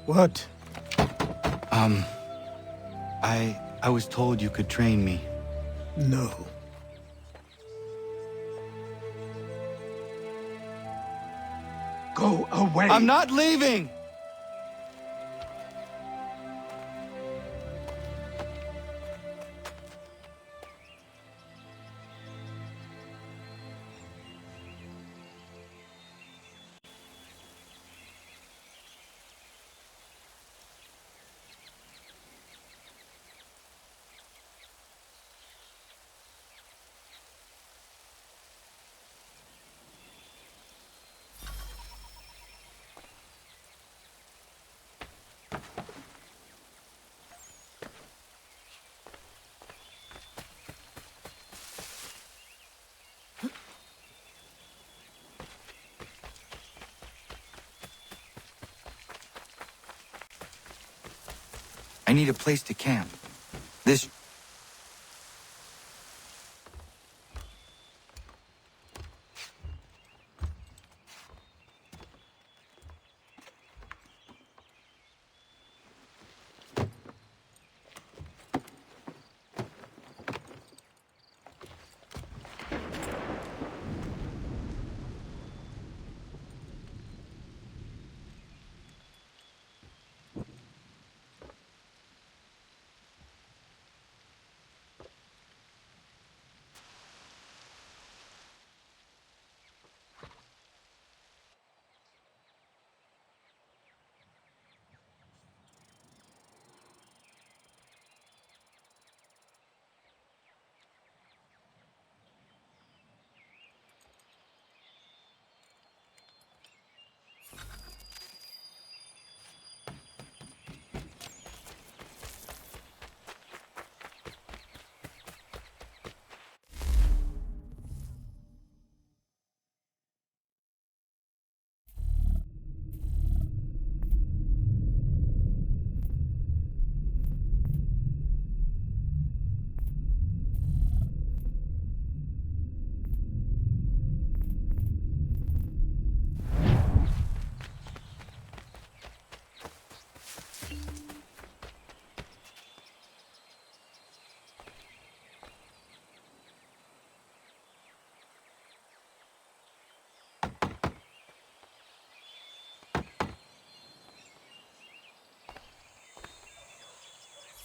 What? I was told you could train me. No. Go away! I'm not leaving! I need a place to camp. This...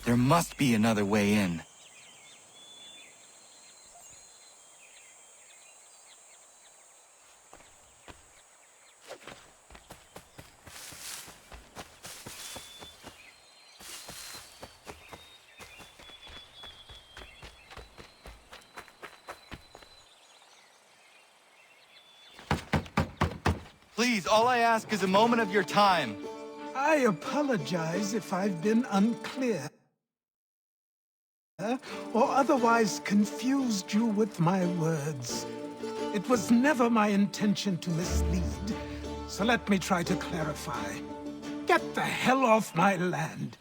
There must be another way in. Please, all I ask is a moment of your time. I apologize if I've been unclear, or otherwise confused you with my words. It was never my intention to mislead, so let me try to clarify. Get the hell off my land!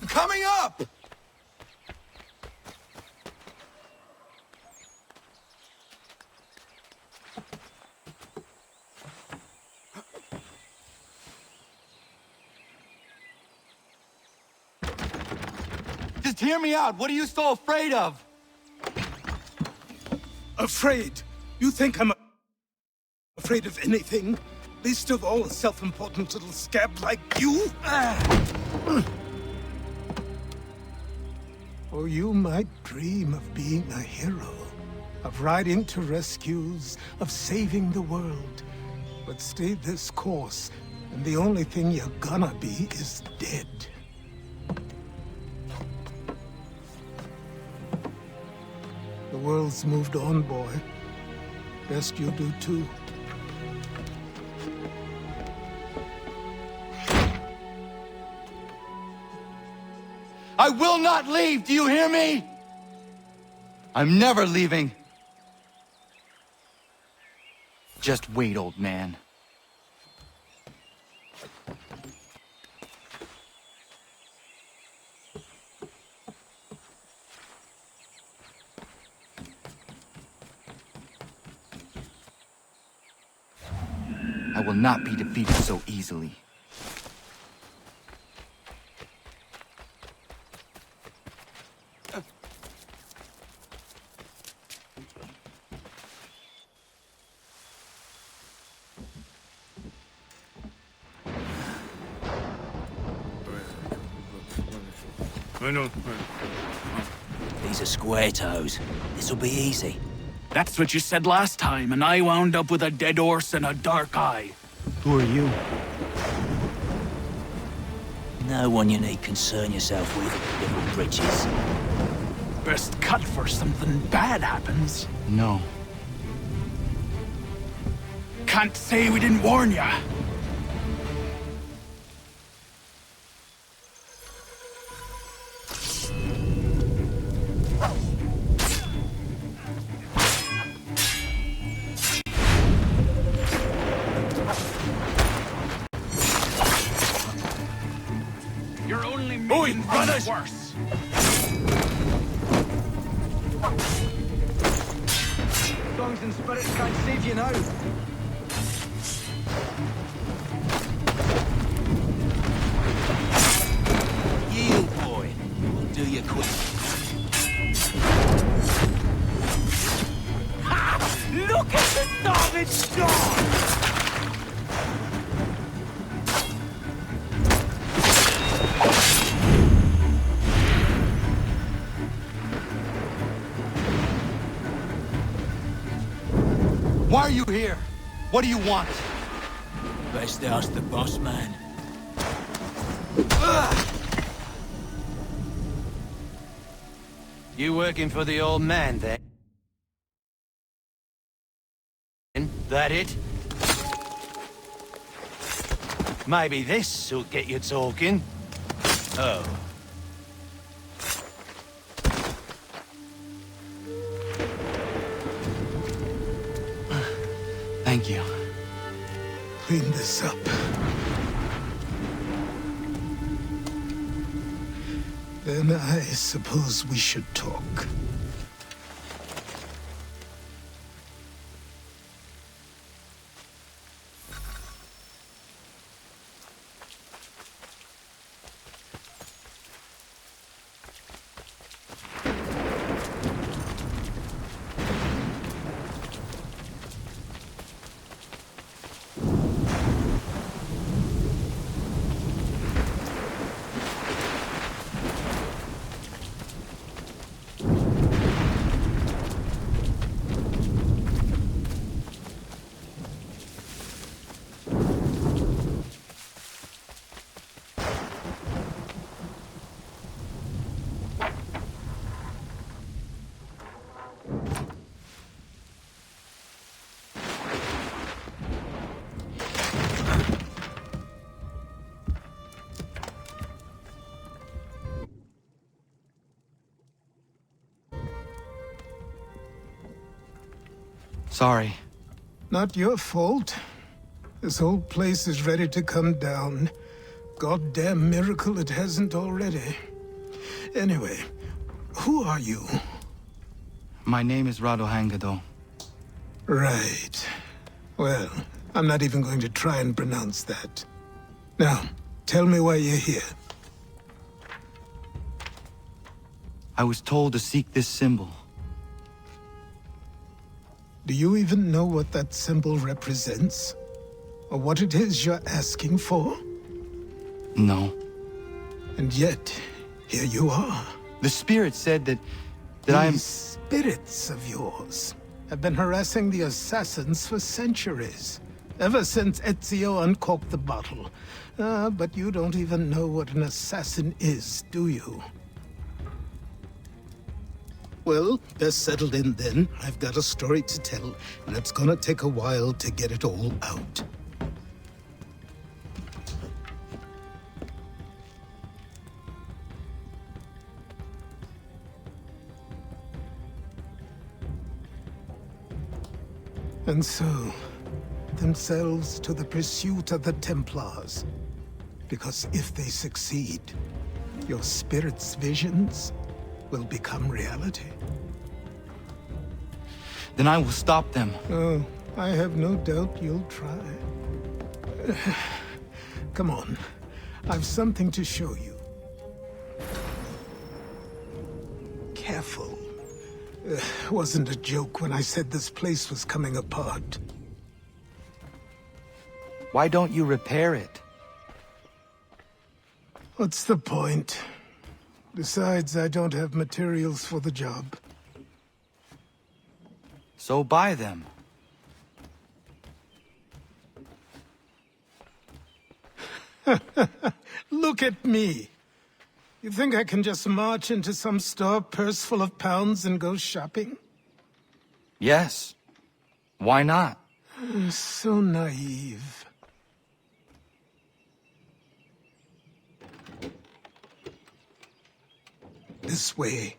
Coming up! Just hear me out. What are you so afraid of? Afraid? You think I'm afraid of anything? Least of all a self-important little scab like you? Or you might dream of being a hero, of riding to rescues, of saving the world. But stay this course, and the only thing you're gonna be is dead. The world's moved on, boy. Best you do too. I will not leave, do you hear me? I'm never leaving. Just wait, old man. I will not be defeated so easily. These are square toes. This'll be easy. That's what you said last time, and I wound up with a dead horse and a dark eye. Who are you? No one you need concern yourself with, little britches. Best cut for something bad happens. No. Can't say we didn't warn ya. You're only making things worse. Songs and spirits can't save you now. Yield, boy. We'll do you quick. Ha! Look at the savage dog! Why are you here? What do you want? Best ask the boss man. You working for the old man, then? That it? Maybe this'll get you talking. Oh. Thank you. Clean this up. Then I suppose we should talk. Sorry. Not your fault. This whole place is ready to come down. Goddamn miracle it hasn't already. Anyway, who are you? My name is Ratonhnhaké. Right. Well, I'm not even going to try and pronounce that. Now, tell me why you're here. I was told to seek this symbol. Do you even know what that symbol represents? Or what it is you're asking for? No. And yet, here you are. The spirit said that These spirits of yours have been harassing the assassins for centuries. Ever since Ezio uncorked the bottle. But you don't even know what an assassin is, do you? Well, best settled in then. I've got a story to tell, and it's gonna take a while to get it all out. And so, themselves to the pursuit of the Templars. Because if they succeed, your spirit's visions will become reality. Then I will stop them. Oh, I have no doubt you'll try. Come on. I've something to show you. Careful. Wasn't a joke when I said this place was coming apart. Why don't you repair it? What's the point? Besides, I don't have materials for the job. So buy them. Look at me. You think I can just march into some store purse full of pounds and go shopping? Yes. Why not? So naive. This way.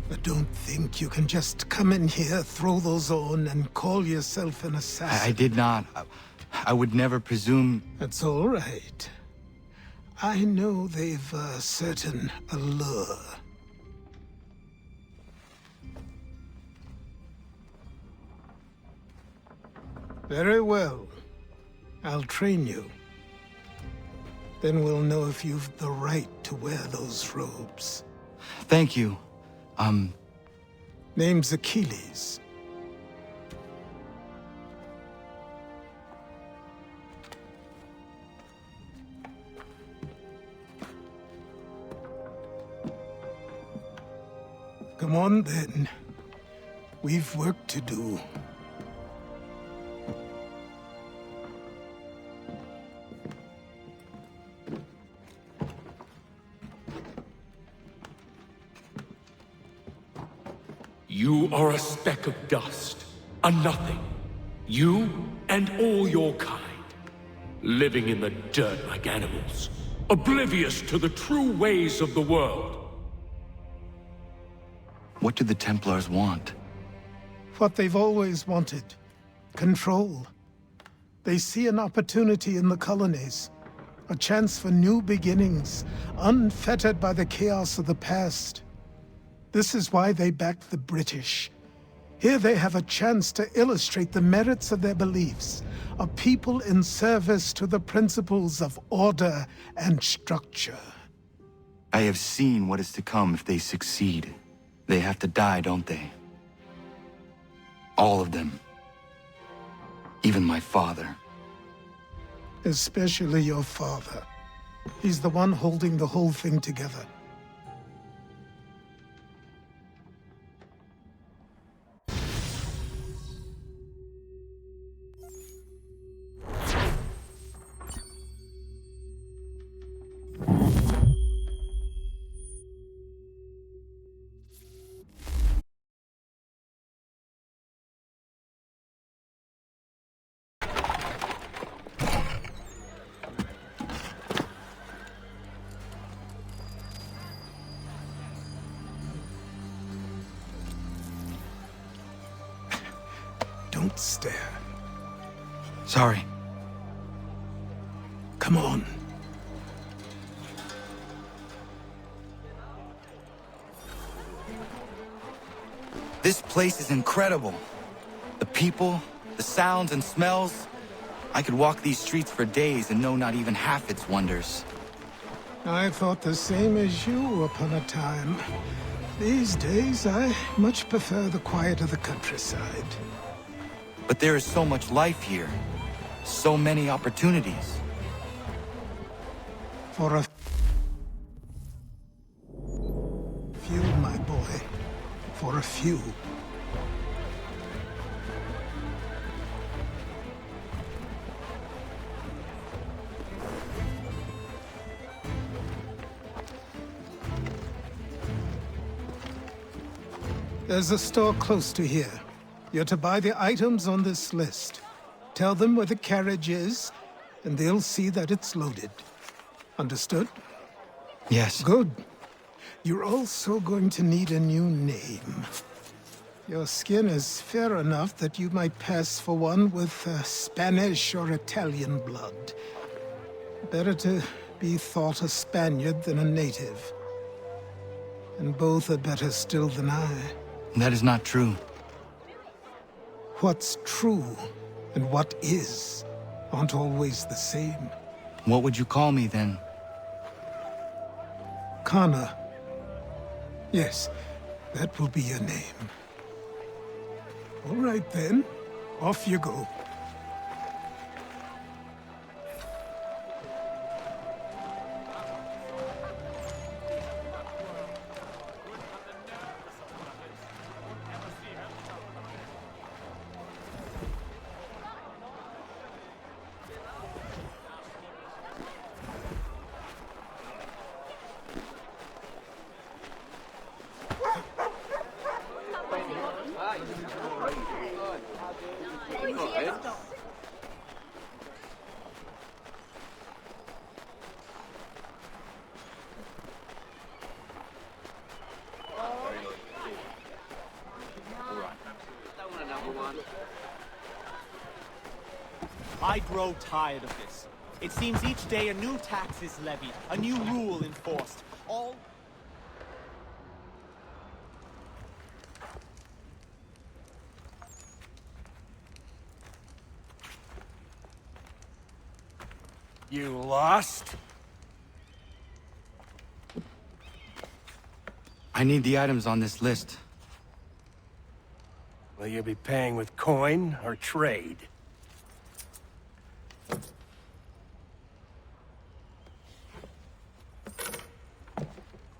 But don't think you can just come in here, throw those on, and call yourself an assassin. I did not. I would never presume... That's all right. I know they've a certain allure. Very well. I'll train you. Then we'll know if you've the right to wear those robes. Thank you. Name's Achilles. Come on, then. We've work to do. You are a speck of dust, a nothing. You and all your kind, living in the dirt like animals, oblivious to the true ways of the world. What do the Templars want? What they've always wanted. Control. They see an opportunity in the colonies. A chance for new beginnings, unfettered by the chaos of the past. This is why they backed the British. Here they have a chance to illustrate the merits of their beliefs. A people in service to the principles of order and structure. I have seen what is to come if they succeed. They have to die, don't they? All of them. Even my father. Especially your father. He's the one holding the whole thing together. Don't stare. Sorry. Come on. This place is incredible. The people, the sounds and smells. I could walk these streets for days and know not even half its wonders. I thought the same as you upon a time. These days, I much prefer the quiet of the countryside. But there is so much life here. So many opportunities. For a few, my boy. For a few. There's a store close to here. You're to buy the items on this list. Tell them where the carriage is, and they'll see that it's loaded. Understood? Yes. Good. You're also going to need a new name. Your skin is fair enough that you might pass for one with Spanish or Italian blood. Better to be thought a Spaniard than a native. And both are better still than I. That is not true. What's true and what is aren't always the same. What would you call me then? Kana. Yes, that will be your name. All right then, off you go. I grow tired of this. It seems each day a new tax is levied, a new rule enforced. All... You lost? I need the items on this list. Will you be paying with coin or trade?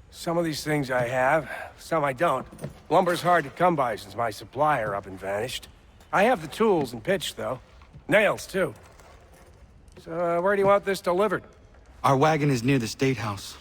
Some of these things I have, some I don't. Lumber's hard to come by since my supplier up and vanished. I have the tools and pitch, though. Nails, too. So, where do you want this delivered? Our wagon is near the State House.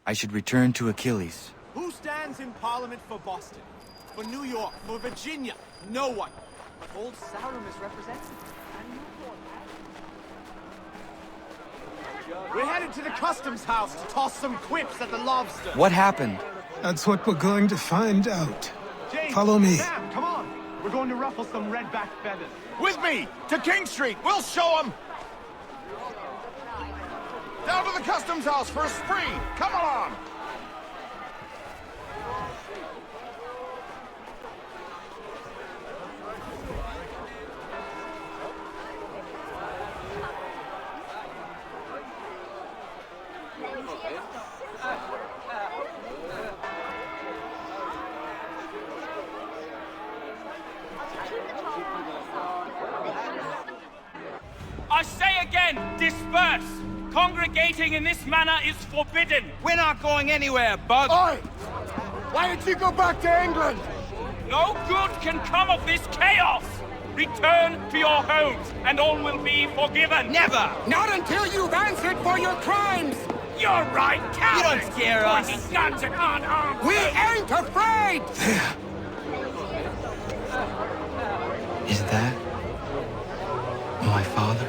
I should return to Achilles. Who stands in Parliament for Boston? For New York? For Virginia? No one. But old Sauron is represented. We're headed to the customs house to toss some quips at the lobster. What happened? That's what we're going to find out. James, Follow me. Sam, come on. We're going to ruffle some red-backed feathers. With me! To King Street! We'll show them! Down to the customs house for a spree! Come along! I say again, disperse! Congregating in this manner is forbidden! We're not going anywhere, Bug! Oi! Why did you go back to England? No good can come of this chaos! Return to your homes, and all will be forgiven! Never! Not until you've answered for your crimes! You're right, cowards! You don't scare us. Pointing guns at unarmed! We ain't afraid! There. Is that my father?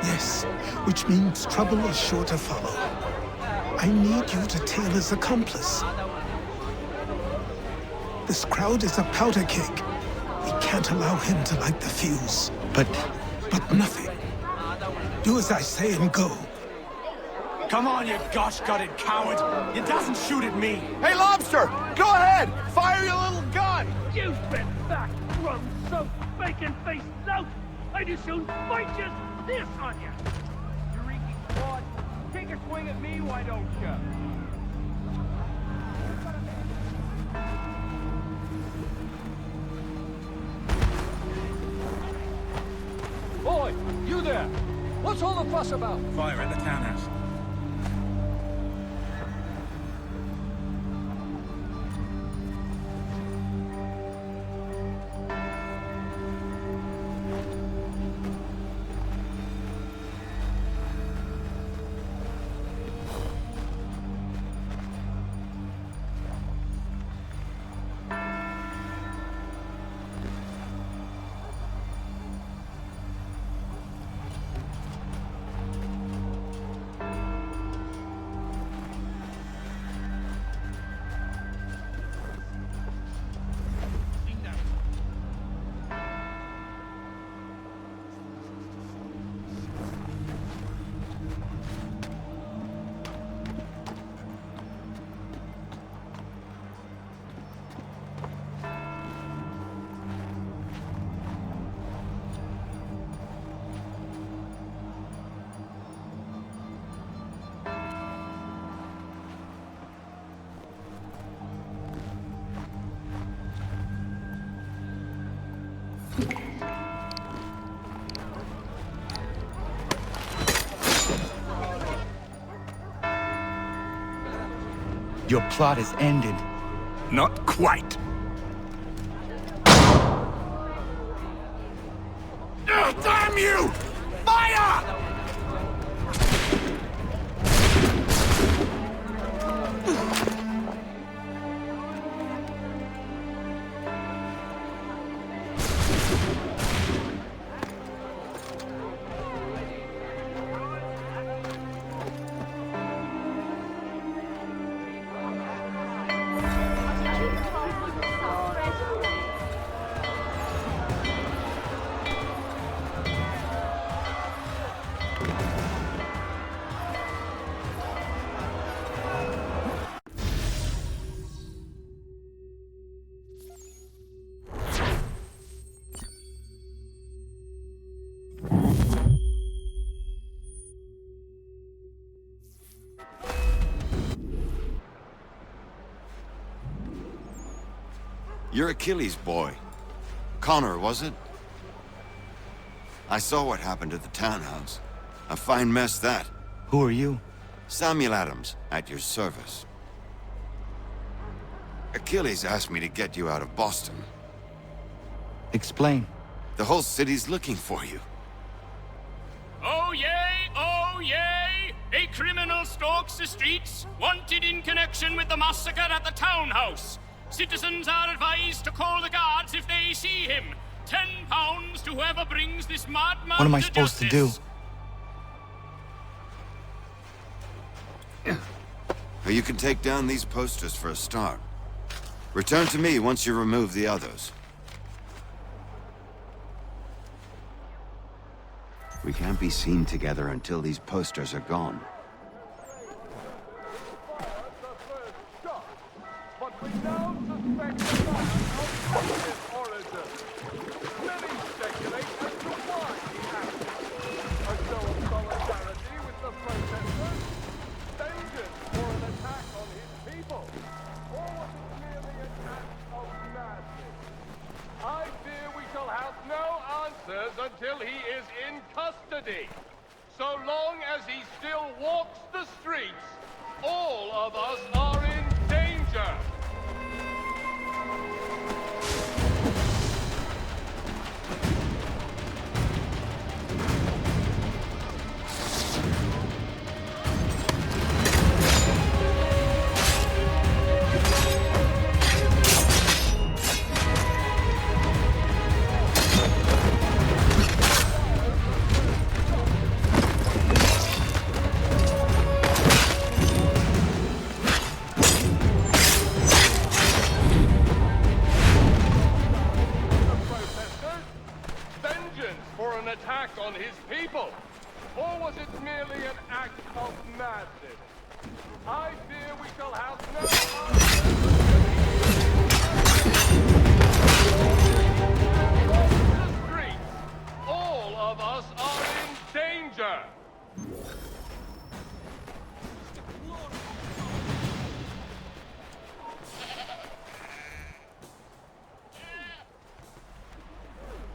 Yes, which means trouble is sure to follow. I need you to tail his accomplice. This crowd is a powder keg. We can't allow him to light the fuse. But nothing. Do as I say and go. Come on, you gosh-gutted coward! You doesn't shoot at me! Hey, Lobster! Go ahead! Fire your little gun! You spit back, rum soaked, bacon-faced lout! I'd as soon fight just this on you! You reeking fraud! Take a swing at me, why don't you? Boy, you there! What's all the fuss about? Fire at the townhouse. Your plot is ended. Not quite. Damn you! Fire! You're Achilles' boy. Connor, was it? I saw what happened at the townhouse. A fine mess, that. Who are you? Samuel Adams, at your service. Achilles asked me to get you out of Boston. Explain. The whole city's looking for you. Oh yay! Oh yay! A criminal stalks the streets, wanted in connection with the massacre at the townhouse. Citizens are advised to call the guards if they see him. £10 to whoever brings this madman. What am I supposed to do? Well, you can take down these posters for a start. Return to me once you remove the others. We can't be seen together until these posters are gone. But we now suspect the man of this origin. Many speculate as to why he acted. A show of solidarity with the protesters, vengeance for an attack on his people, or was it merely an act of madness? I fear we shall have no answers until he is in custody. So long as he still walks the streets, all of us are in danger. Attack on his people? Or was it merely an act of madness? I fear we shall have no answers. The streets, all of us are in danger.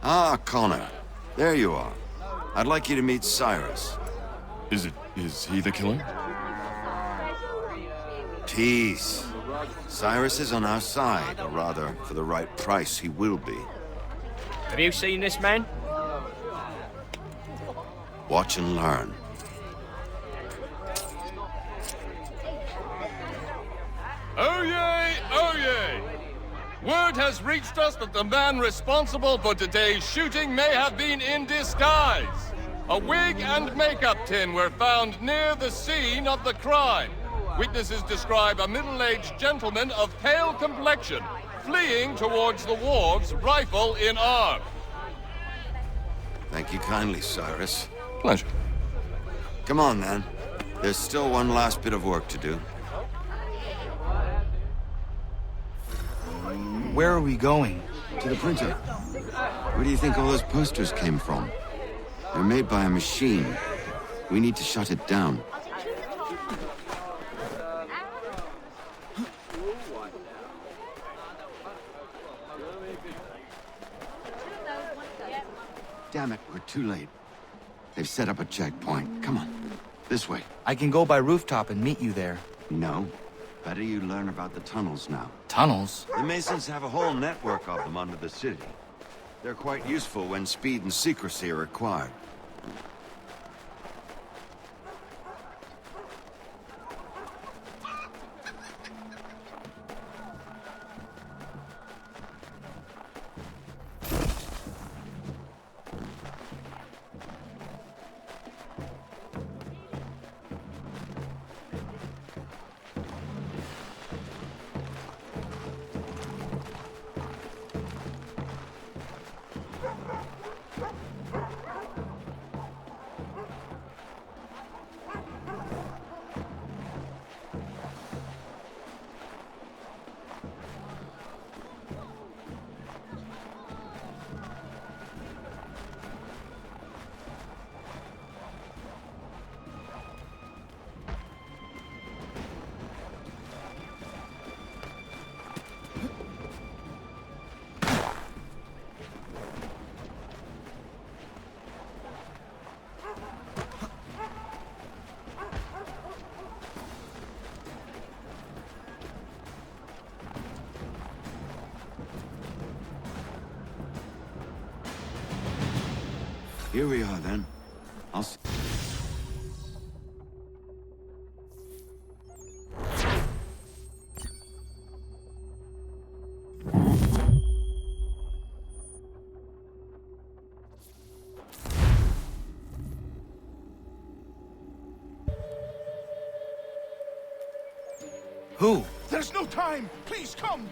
Ah, Connor. There you are. I'd like you to meet Cyrus. Is he the killer? Peace. Cyrus is on our side, or rather, for the right price, he will be. Have you seen this man? Watch and learn. Oh yay! Oh yay! Word has reached us that the man responsible for today's shooting may have been in disguise. A wig and makeup tin were found near the scene of the crime. Witnesses describe a middle-aged gentleman of pale complexion fleeing towards the wharves, rifle in arm. Thank you kindly, Cyrus. Pleasure. Come on, then. There's still one last bit of work to do. Where are we going? To the printer. Where do you think all those posters came from? They're made by a machine. We need to shut it down. Damn it, we're too late. They've set up a checkpoint. Come on. This way. I can go by rooftop and meet you there. No. Better you learn about the tunnels now. Tunnels? The Masons have a whole network of them under the city. They're quite useful when speed and secrecy are required. Here we are, then. I'll see. Who? There's no time! Please come!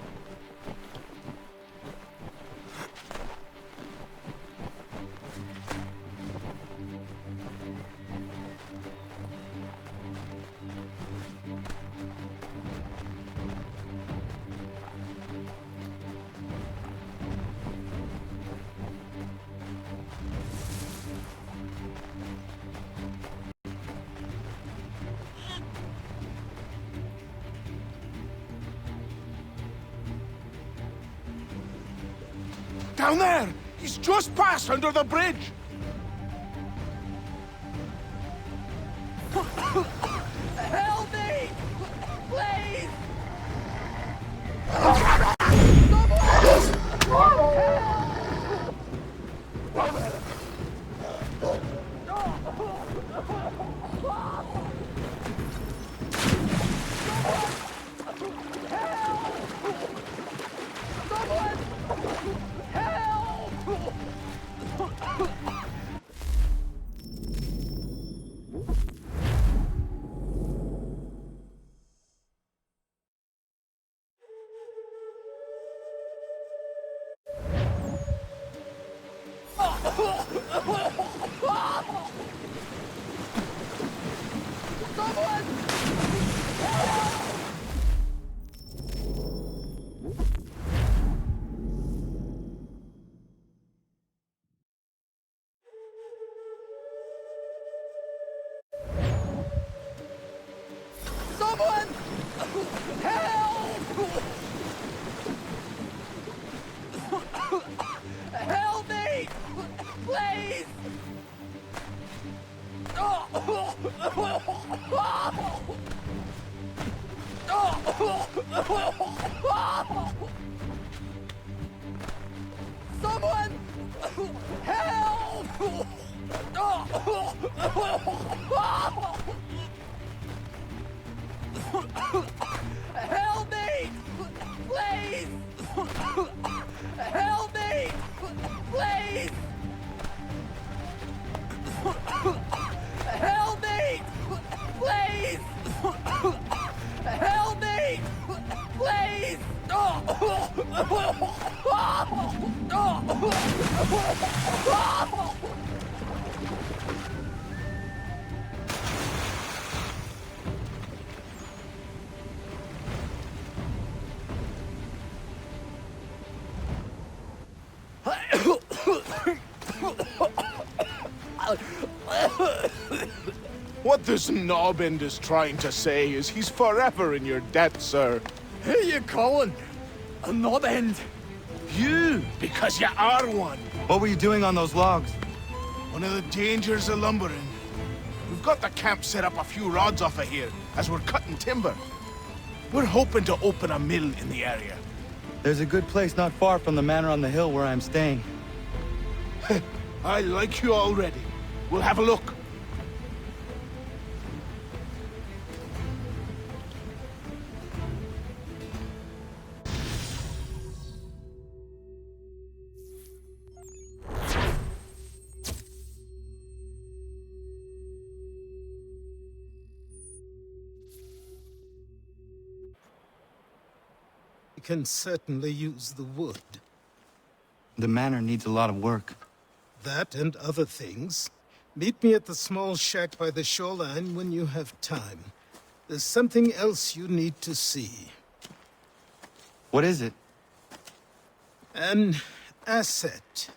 Down there! He's just passed under the bridge! Help me! Please! Someone help! Help me! Please! Help me! Please! Help me! Please! Help me! Please! What this knobend is trying to say is he's forever in your debt, sir. Who you calling? A knobend? You, because you are one. What were you doing on those logs? One of the dangers of lumbering. We've got the camp set up a few rods off of here, as we're cutting timber. We're hoping to open a mill in the area. There's a good place not far from the manor on the hill where I'm staying. I like you already. We'll have a look. We can certainly use the wood. The manor needs a lot of work. That and other things. Meet me at the small shack by the shoreline when you have time. There's something else you need to see. What is it? An asset.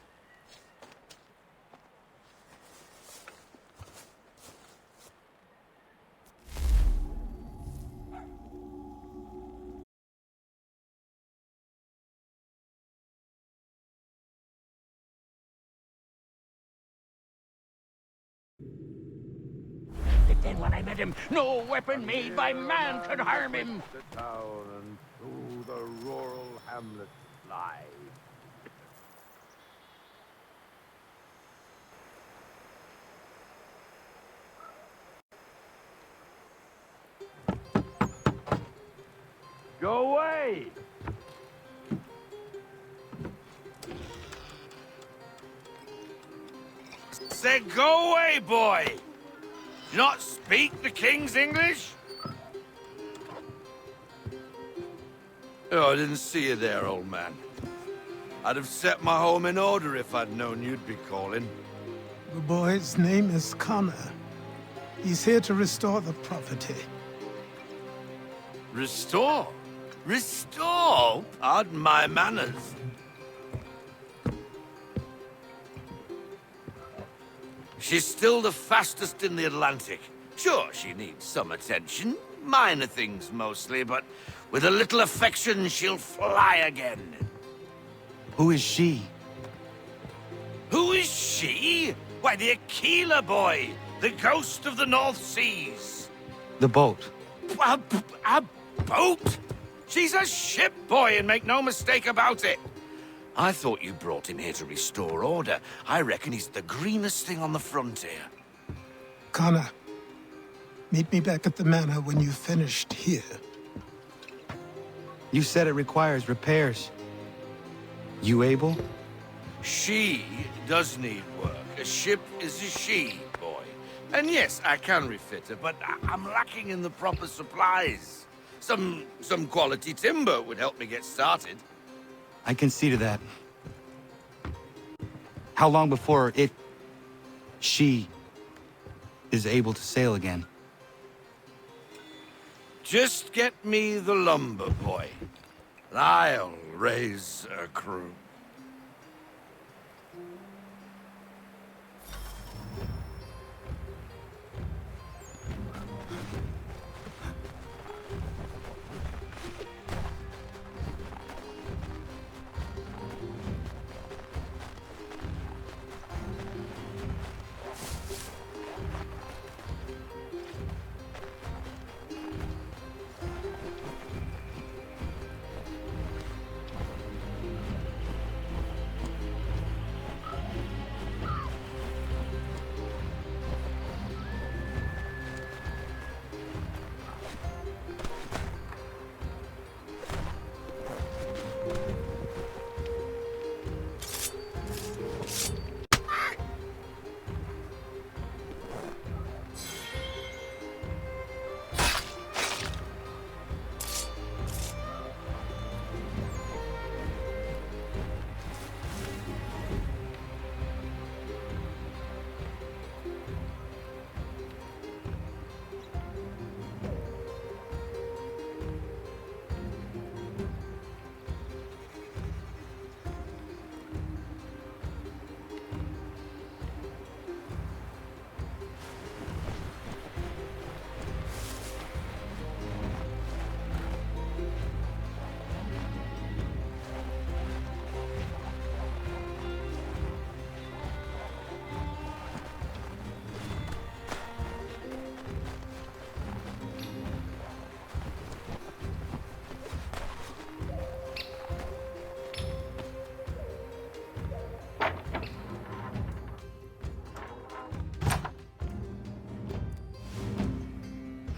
Then when I met him, no weapon made by man could harm him. The town and through the rural hamlets fly. Go away! Say, go away, boy! Do you not speak the King's English? Oh, I didn't see you there, old man. I'd have set my home in order if I'd known you'd be calling. The boy's name is Connor. He's here to restore the property. Restore? Restore? Pardon my manners. She's still the fastest in the Atlantic. Sure, she needs some attention. Minor things mostly, but with a little affection, she'll fly again. Who is she? Who is she? Why, the Aquila boy, the ghost of the North Seas. The boat. A boat? She's a ship boy, and make no mistake about it. I thought you brought him here to restore order. I reckon he's the greenest thing on the frontier. Connor, meet me back at the manor when you've finished here. You said it requires repairs. You able? She does need work. A ship is a she, boy. And yes, I can refit her, but I'm lacking in the proper supplies. Some quality timber would help me get started. I can see to that. How long before she is able to sail again? Just get me the lumber, boy. And I'll raise a crew.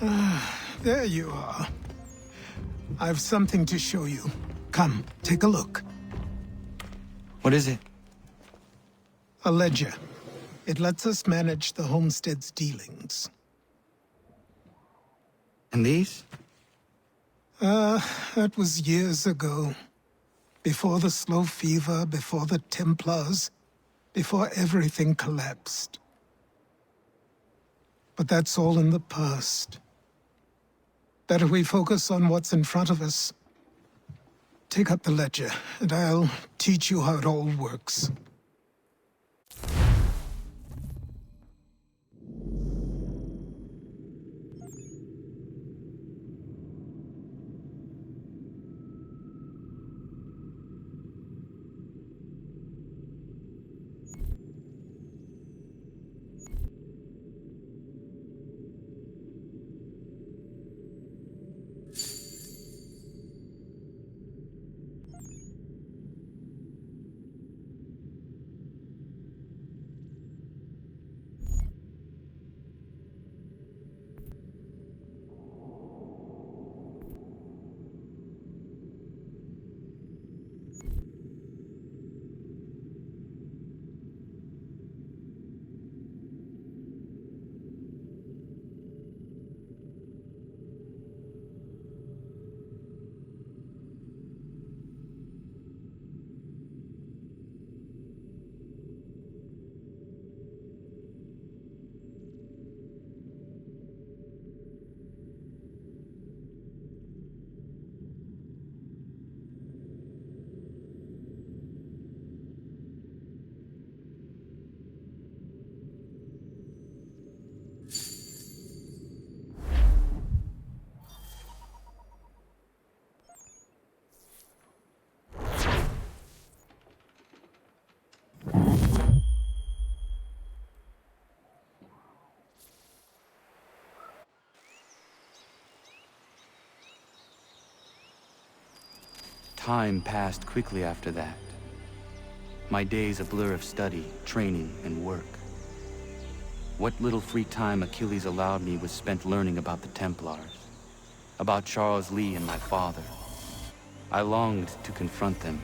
There you are. I've something to show you. Come, take a look. What is it? A ledger. It lets us manage the homestead's dealings. And these? That was years ago. Before the slow fever, before the Templars, before everything collapsed. But that's all in the past. Better we focus on what's in front of us. Take up the ledger, and I'll teach you how it all works. Time passed quickly after that. My days a blur of study, training, and work. What little free time Achilles allowed me was spent learning about the Templars, about Charles Lee and my father. I longed to confront them,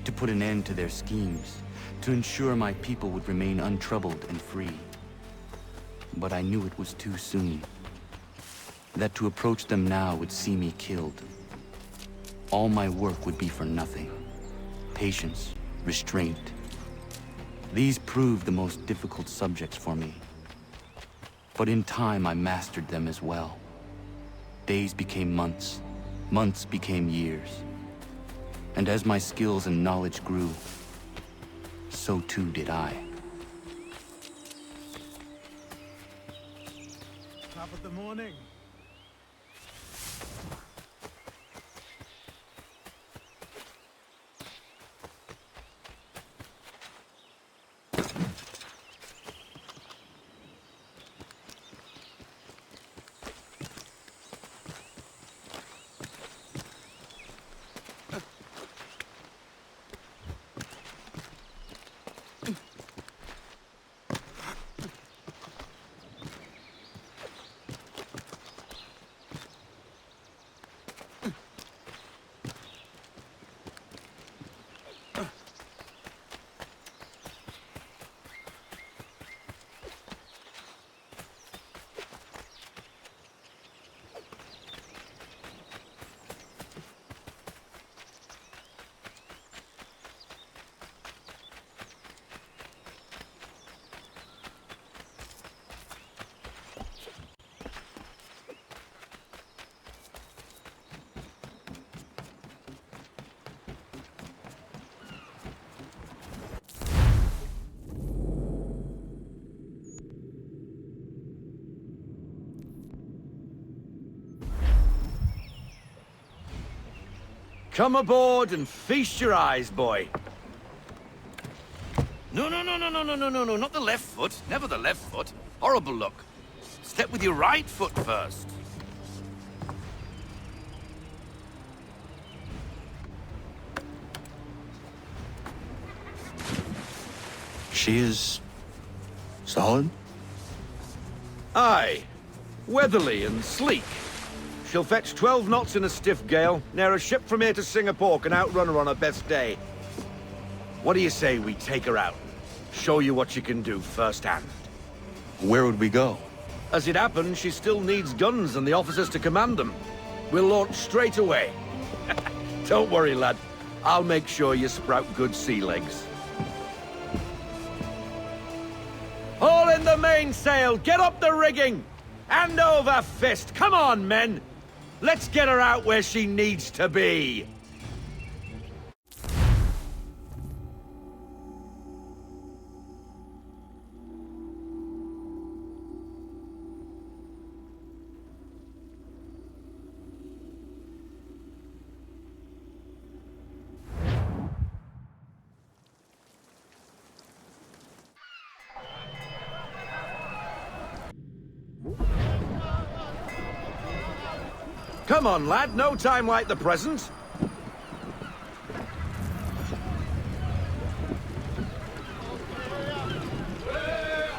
to put an end to their schemes, to ensure my people would remain untroubled and free. But I knew it was too soon, that to approach them now would see me killed. All my work would be for nothing. Patience, restraint. These proved the most difficult subjects for me. But in time, I mastered them as well. Days became months, months became years. And as my skills and knowledge grew, so too did I. Top of the morning. Come aboard and feast your eyes, boy. No, not the left foot. Never the left foot. Horrible look. Step with your right foot first. She is solid? Aye. weatherly and sleek. She'll fetch 12 knots in a stiff gale, near a ship from here to Singapore can outrun her on her best day. What do you say we take her out? Show you what she can do firsthand. Where would we go? As it happens, she still needs guns and the officers to command them. We'll launch straight away. Don't worry, lad. I'll make sure you sprout good sea legs. Haul in the mainsail! Get up the rigging! Hand over fist! Come on, men! Let's get her out where she needs to be! Come on, lad. No time like the present.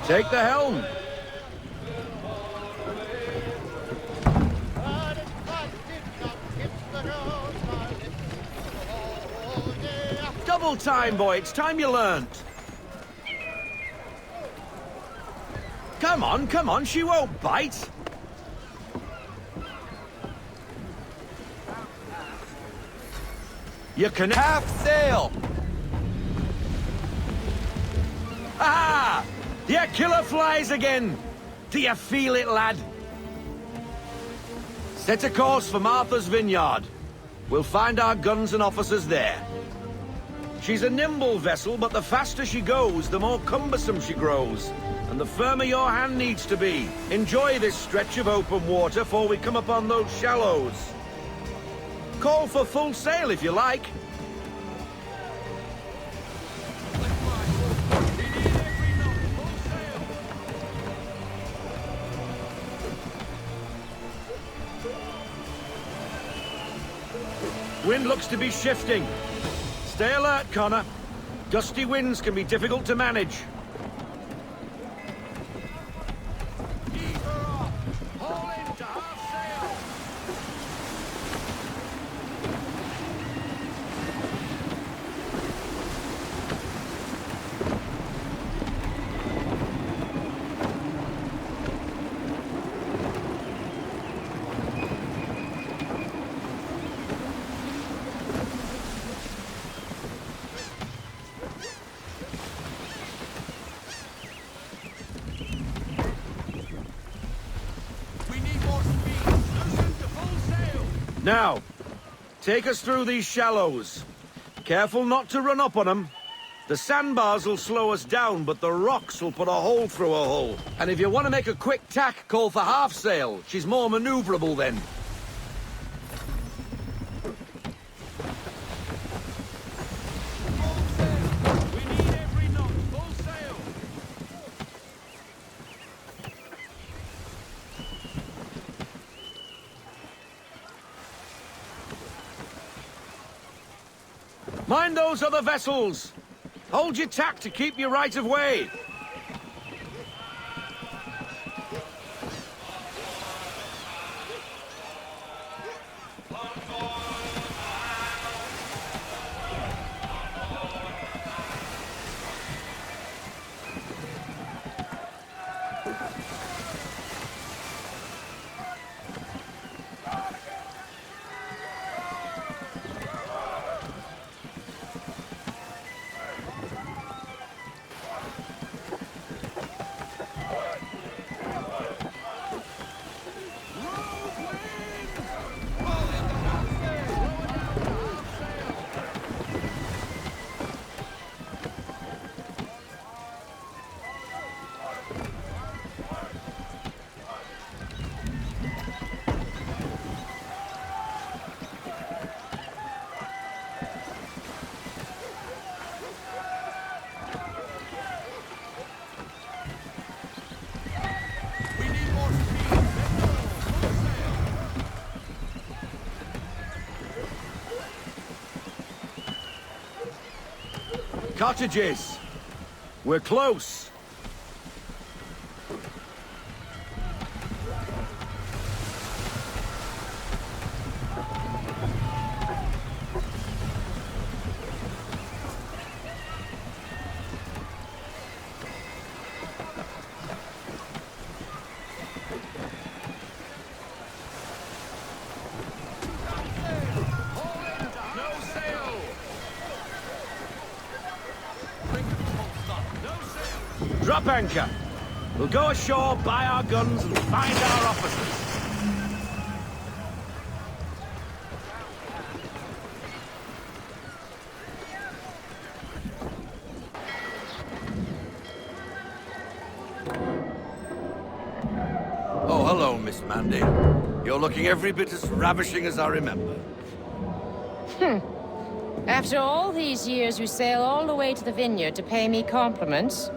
Take the helm. Double time, boy. It's time you learned. Come on. She won't bite. You can half sail. Ah! The killer flies again. Do you feel it, lad? Set a course for Martha's Vineyard. We'll find our guns and officers there. She's a nimble vessel, but the faster she goes, the more cumbersome she grows. And the firmer your hand needs to be. Enjoy this stretch of open water before we come upon those shallows. Call for full sail if you like. Wind looks to be shifting. Stay alert, Connor. Gusty winds can be difficult to manage. Now, take us through these shallows. Careful not to run up on them. The sandbars will slow us down, but the rocks will put a hole through a hull. And if you want to make a quick tack, call for half sail. She's more maneuverable then. Mind those other vessels! Hold your tack to keep your right of way! Cottages! We're close! up anchor. We'll go ashore, buy our guns, and find our officers. Oh, hello, Miss Mandy. You're looking every bit as ravishing as I remember. After all these years, you sail all the way to the vineyard to pay me compliments?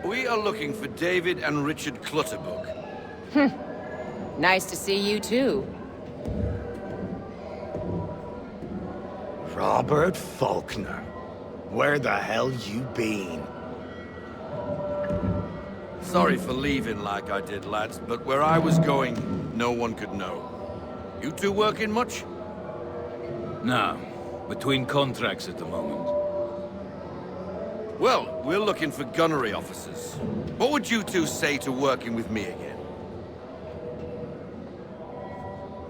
We are looking for David and Richard Clutterbuck. Nice to see you, too. Robert Faulkner. Where the hell you been? Sorry for leaving like I did, lads, but where I was going, no one could know. You two working much? No. Between contracts at the moment. Well, we're looking for gunnery officers. What would you two say to working with me again?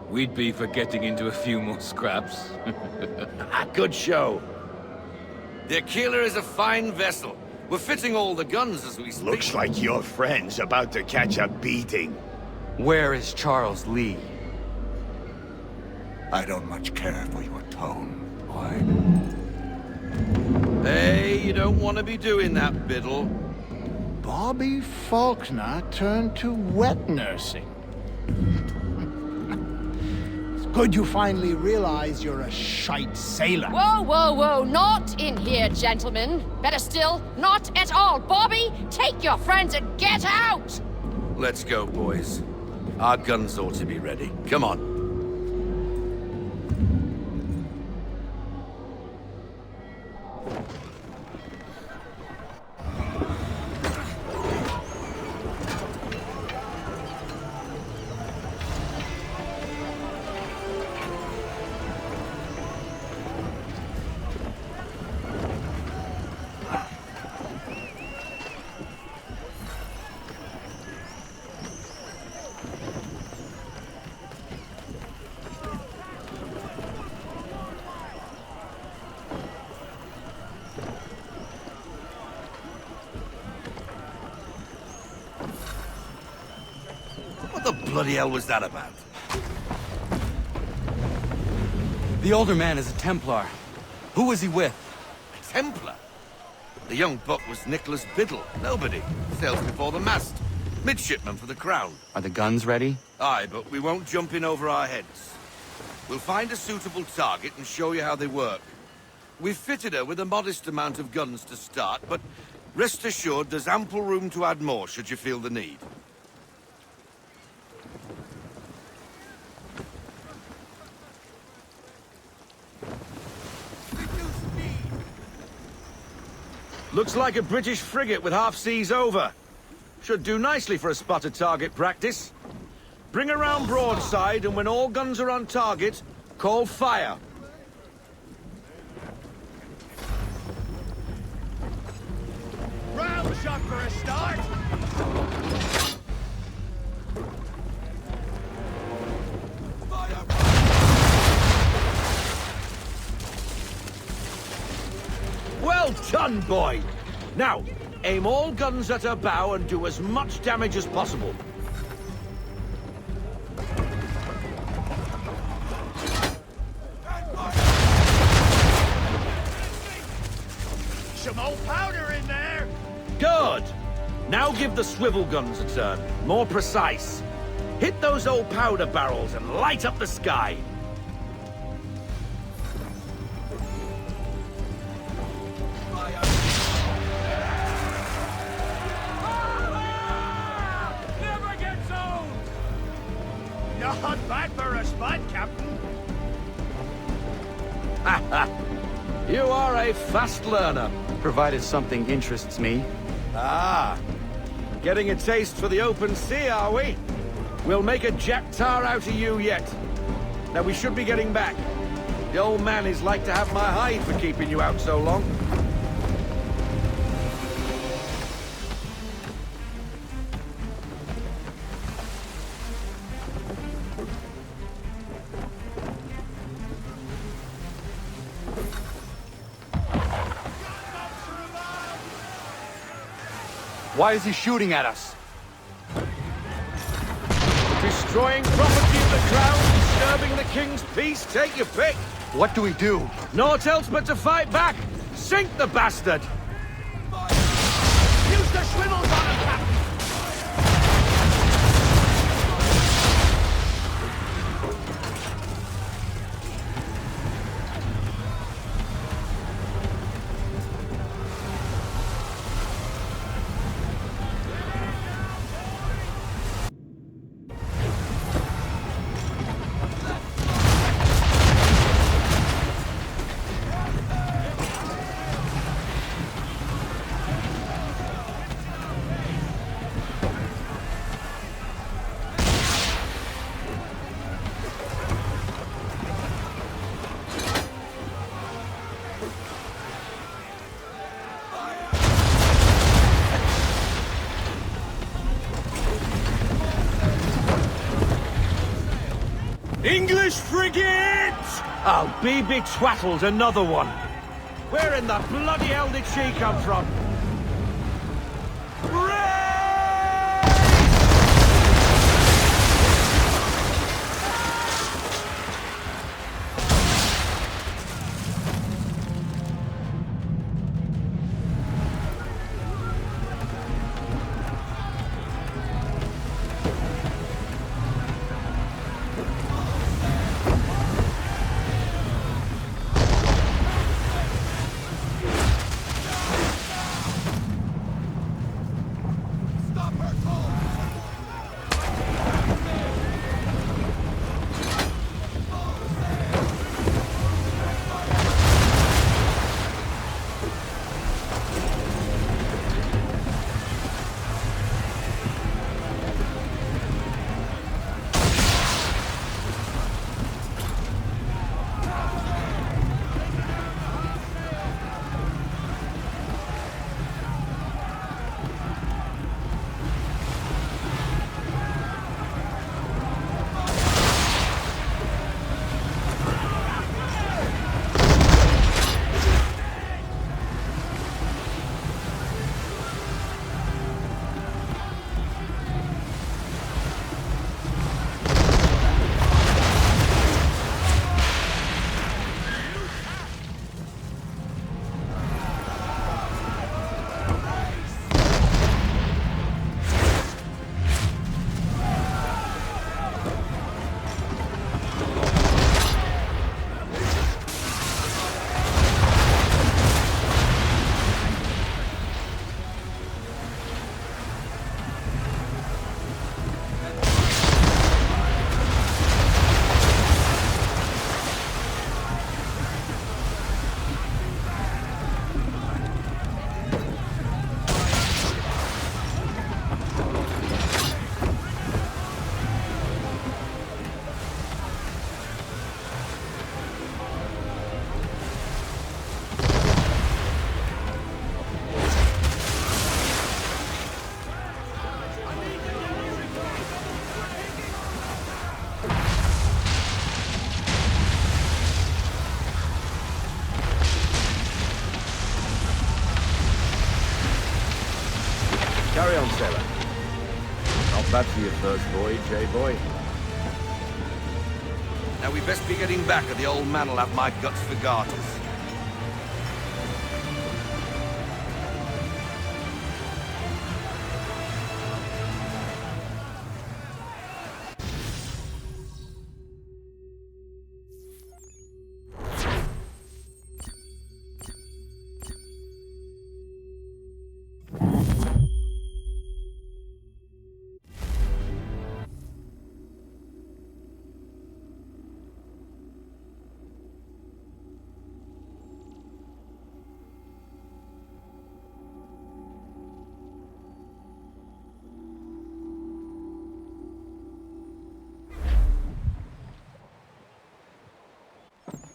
We'd be for getting into a few more scraps. Good show. The Aquila is a fine vessel. We're fitting all the guns as we speak. Looks like your friend's about to catch a beating. Where is Charles Lee? I don't much care for your tone, boy. Hey, you don't want to be doing that, Biddle. Bobby Faulkner turned to wet nursing. It's good you finally realize you're a shite sailor. Whoa, whoa, whoa, not in here, gentlemen. Better still, not at all. Bobby, take your friends and get out! Let's go, boys. Our guns ought to be ready. Come on. What the bloody hell was that about? The older man is a Templar. Who was he with? A Templar? The young buck was Nicholas Biddle. Nobody. Sails before the mast. Midshipman for the Crown. Are the guns ready? Aye, but we won't jump in over our heads. We'll find a suitable target and show you how they work. We've fitted her with a modest amount of guns to start, but rest assured there's ample room to add more should you feel the need. Looks like a British frigate with half seas over. Should do nicely for a spotted target practice. Bring around broadside, and when all guns are on target, call fire. Round shot for a start! Well done, boy! Now, aim all guns at her bow and do as much damage as possible. Some old powder in there! Good! Now give the swivel guns a turn. More precise. Hit those old powder barrels and light up the sky. Not bad for a spud, Captain. You are a fast learner. Provided something interests me. Ah, getting a taste for the open sea, are we? We'll make a jack tar out of you yet. Now we should be getting back. The old man is like to have my hide for keeping you out so long. Why is he shooting at us? Destroying property of the crown, disturbing the king's peace, take your pick. What do we do? Naught else but to fight back. Sink the bastard! Use the swivels on him, Captain! English frigate! I'll be betwattled, another one. Where in the bloody hell did she come from? Carry on, sailor. Not bad for your first voyage, eh, boy? Now we best be getting back, or the old man'll have my guts for garters.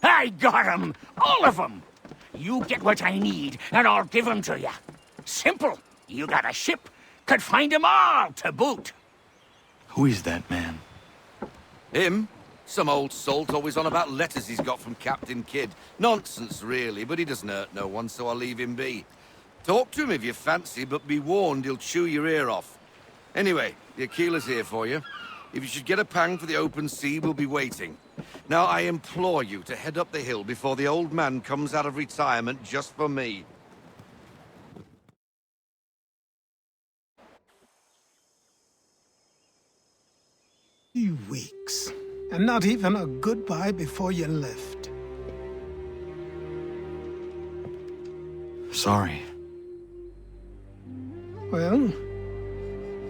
I got 'em! All of 'em! You get what I need, and I'll give 'em to you. Simple. You got a ship, could find 'em all to boot. Who is that man? Him? Some old salt always on about letters he's got from Captain Kidd. Nonsense, really, but he doesn't hurt no one, so I'll leave him be. Talk to him if you fancy, but be warned he'll chew your ear off. Anyway, the Achilles here for you. If you should get a pang for the open sea, we'll be waiting. Now, I implore you to head up the hill before the old man comes out of retirement just for me. You weeks, and not even a goodbye before you left. Sorry. Well,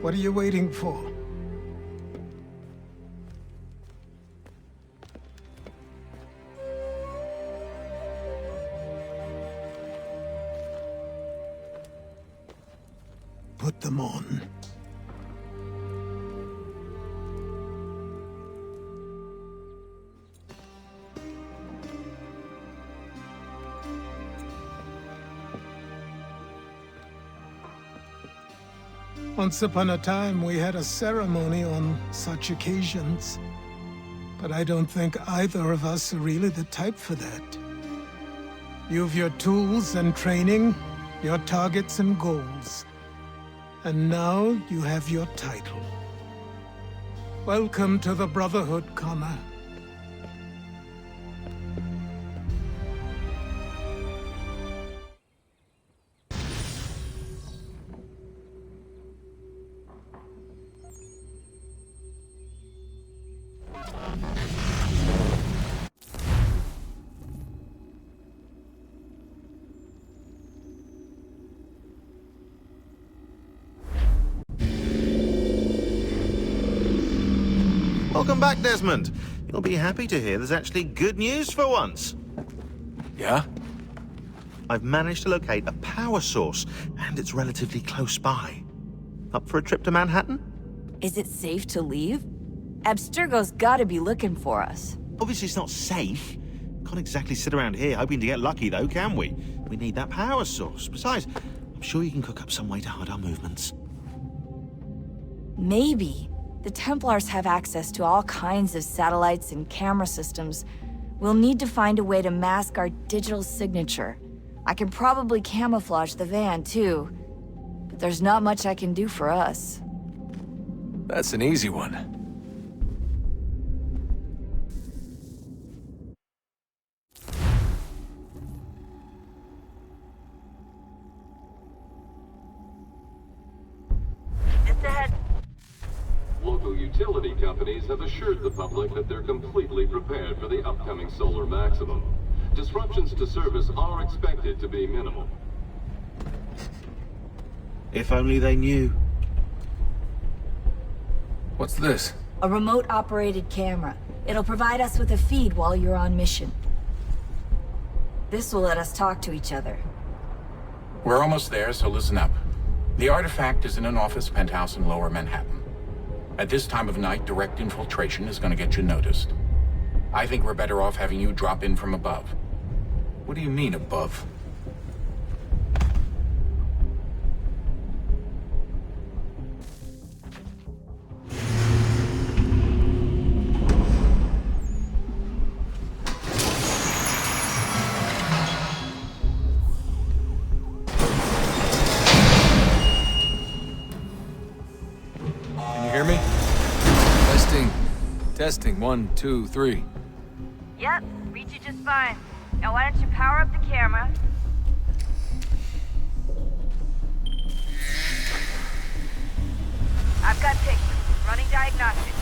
what are you waiting for? Put them on. Once upon a time, we had a ceremony on such occasions. But I don't think either of us are really the type for that. You've your tools and training, your targets and goals. And now you have your title. Welcome to the Brotherhood, Connor. Welcome back, Desmond. You'll be happy to hear there's actually good news for once. Yeah? I've managed to locate a power source, and it's relatively close by. Up for a trip to Manhattan? Is it safe to leave? Abstergo's gotta be looking for us. Obviously it's not safe. Can't exactly sit around here hoping to get lucky, though, can we? We need that power source. Besides, I'm sure you can cook up some way to hide our movements. Maybe. The Templars have access to all kinds of satellites and camera systems. We'll need to find a way to mask our digital signature. I can probably camouflage the van, too. But there's not much I can do for us. That's an easy one. Local utility companies have assured the public that they're completely prepared for the upcoming solar maximum. Disruptions to service are expected to be minimal. If only they knew. What's this? A remote-operated camera. It'll provide us with a feed while you're on mission. This will let us talk to each other. We're almost there, so listen up. The artifact is in an office penthouse in Lower Manhattan. At this time of night, direct infiltration is going to get you noticed. I think we're better off having you drop in from above. What do you mean, above? Testing, 1, 2, 3. Yep, reach you just fine. Now why don't you power up the camera? I've got pictures. Running diagnostics.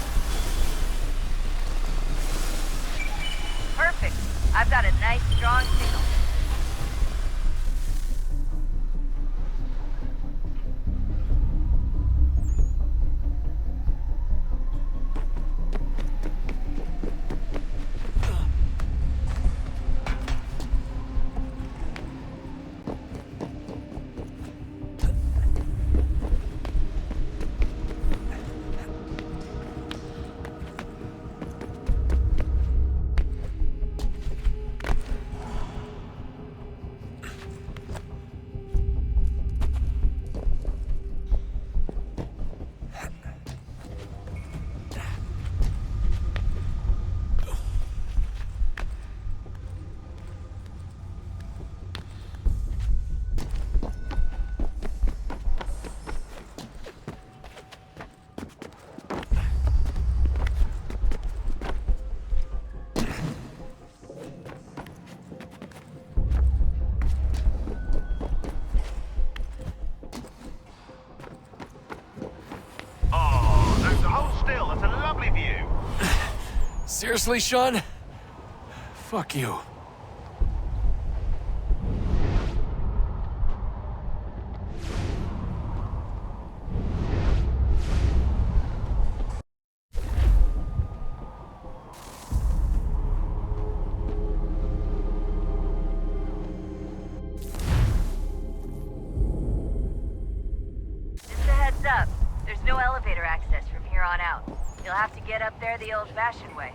Perfect. I've got a nice, strong signal. Seriously, Sean? Fuck you. Just a heads up. There's no elevator access from here on out. You'll have to get up there the old-fashioned way.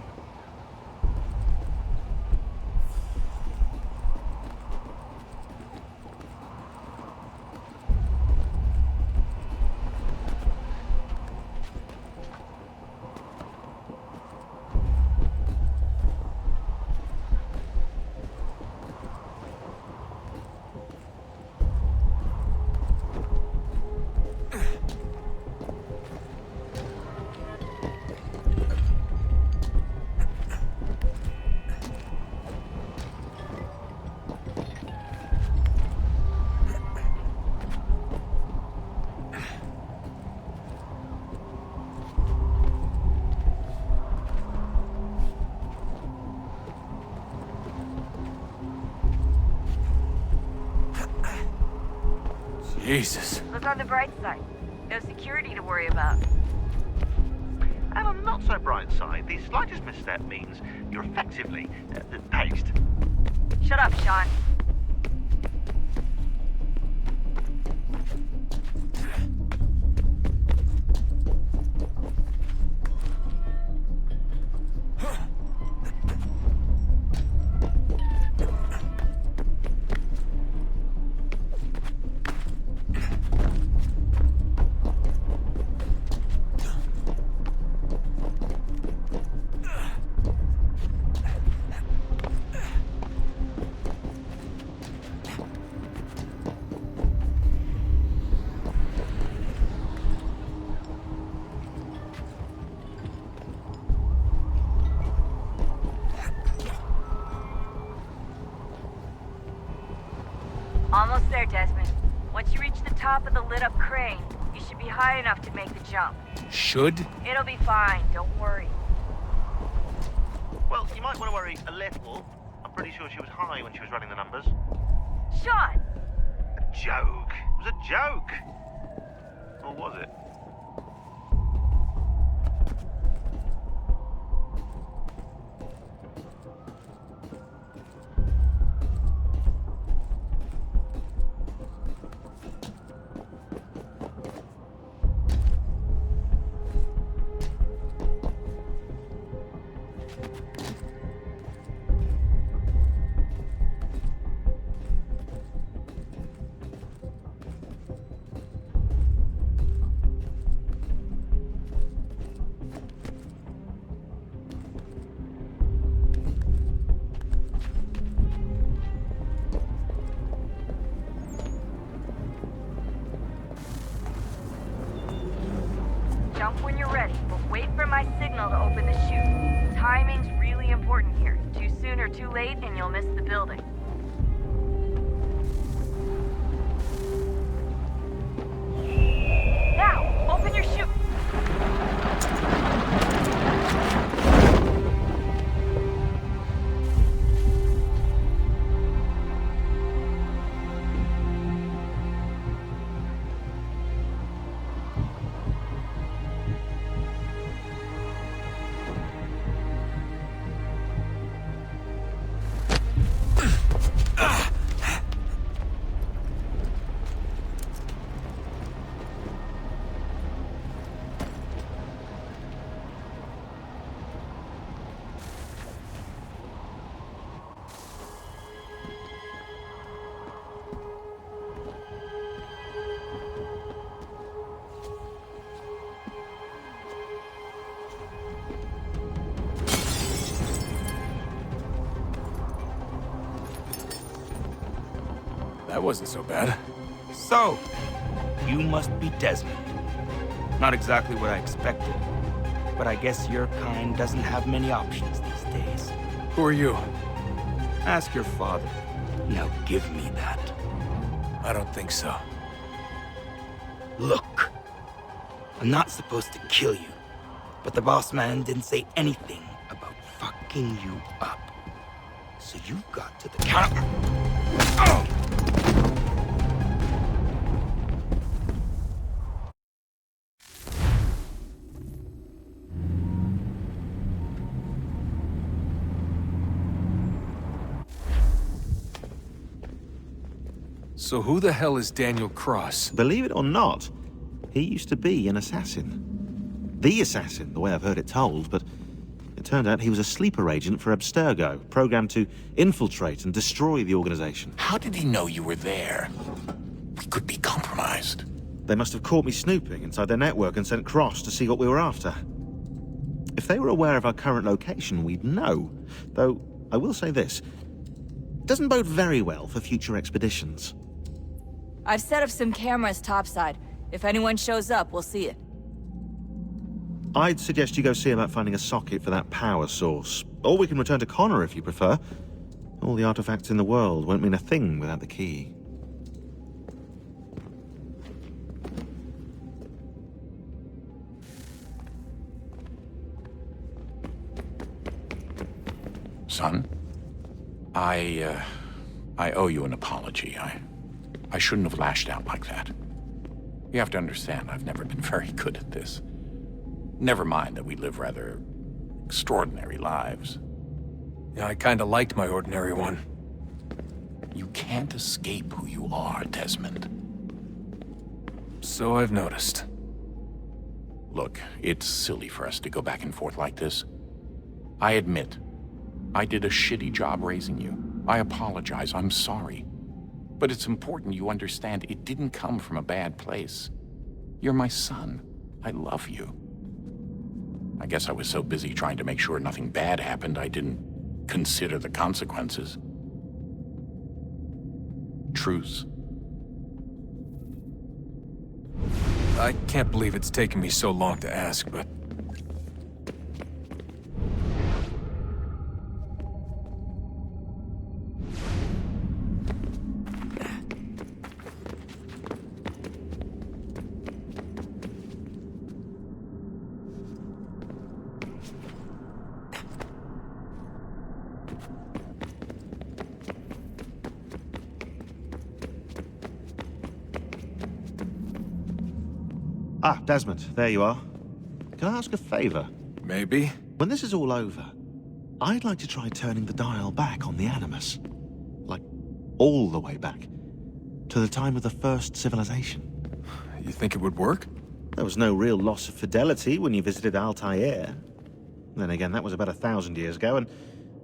Jesus. Look on the bright side. No security to worry about. And on the not so bright side, the slightest misstep means you're effectively paced. Shut up, Sean. Almost there, Desmond. Once you reach the top of the lit-up crane, you should be high enough to make the jump. Should? It'll be fine, don't worry. Well, you might want to worry a little. I'm pretty sure she was high when she was running the numbers. Sean! A joke. It was a joke. Or was it? Jump when you're ready, but wait for my signal to open the chute. Timing's really important here. Too soon or too late, and you'll miss the building. Now, open your chute! That wasn't so bad. So, you must be Desmond. Not exactly what I expected, but I guess your kind doesn't have many options these days. Who are you? Ask your father. Now give me that. I don't think so. Look, I'm not supposed to kill you, but the boss man didn't say anything about pin you up. So you've got to the counter. Oh! So who the hell is Daniel Cross? Believe it or not, he used to be an assassin. The assassin, the way I've heard it told, but it turned out he was a sleeper agent for Abstergo, programmed to infiltrate and destroy the organization. How did he know you were there? We could be compromised. They must have caught me snooping inside their network and sent Cross to see what we were after. If they were aware of our current location, we'd know. Though, I will say this. It doesn't bode very well for future expeditions. I've set up some cameras topside. If anyone shows up, we'll see it. I'd suggest you go see about finding a socket for that power source. Or we can return to Connor if you prefer. All the artifacts in the world won't mean a thing without the key. Son, I owe you an apology. I shouldn't have lashed out like that. You have to understand, I've never been very good at this. Never mind that we live rather extraordinary lives. Yeah, I kinda liked my ordinary one. You can't escape who you are, Desmond. So I've noticed. Look, it's silly for us to go back and forth like this. I admit, I did a shitty job raising you. I apologize, I'm sorry. But it's important you understand it didn't come from a bad place. You're my son. I love you. I guess I was so busy trying to make sure nothing bad happened, I didn't consider the consequences. Truce. I can't believe it's taken me so long to ask, but... Ah, Desmond, there you are. Can I ask a favor? Maybe. When this is all over, I'd like to try turning the dial back on the Animus. Like, all the way back. To the time of the first civilization. You think it would work? There was no real loss of fidelity when you visited Altair. Then again, that was about 1,000 years ago, and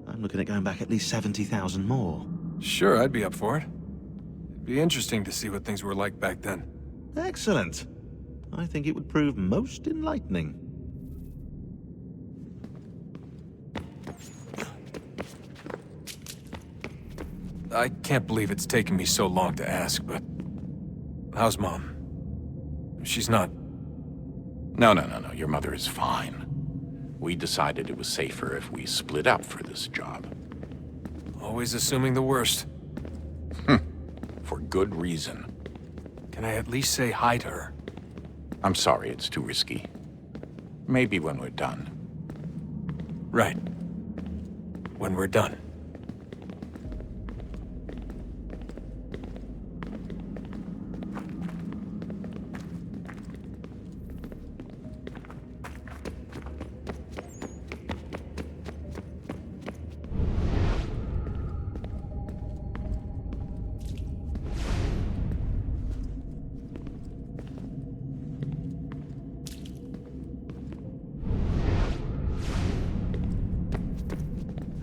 I'm looking at going back at least 70,000 more. Sure, I'd be up for it. It'd be interesting to see what things were like back then. Excellent. I think it would prove most enlightening. I can't believe it's taken me so long to ask, but... how's Mom? She's not... No. Your mother is fine. We decided it was safer if we split up for this job. Always assuming the worst. For good reason. Can I at least say hi to her? I'm sorry, it's too risky. Maybe when we're done. Right. When we're done.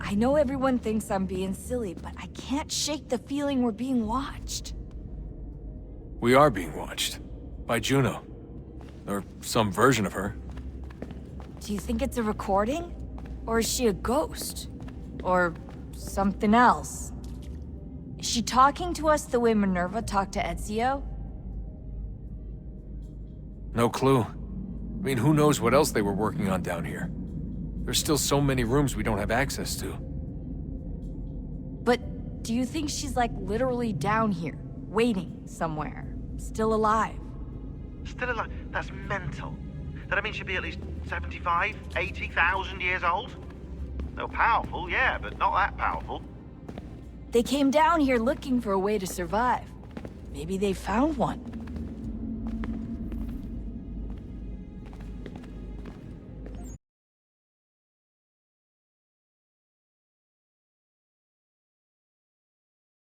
I know everyone thinks I'm being silly, but I can't shake the feeling we're being watched. We are being watched. By Juno. Or some version of her. Do you think it's a recording? Or is she a ghost? Or something else? Is she talking to us the way Minerva talked to Ezio? No clue. I mean, who knows what else they were working on down here? There's still so many rooms we don't have access to. But do you think she's like literally down here, waiting somewhere, still alive? Still alive? That's mental. That means she'd be at least 75, 80,000 years old? They're powerful, yeah, but not that powerful. They came down here looking for a way to survive. Maybe they found one.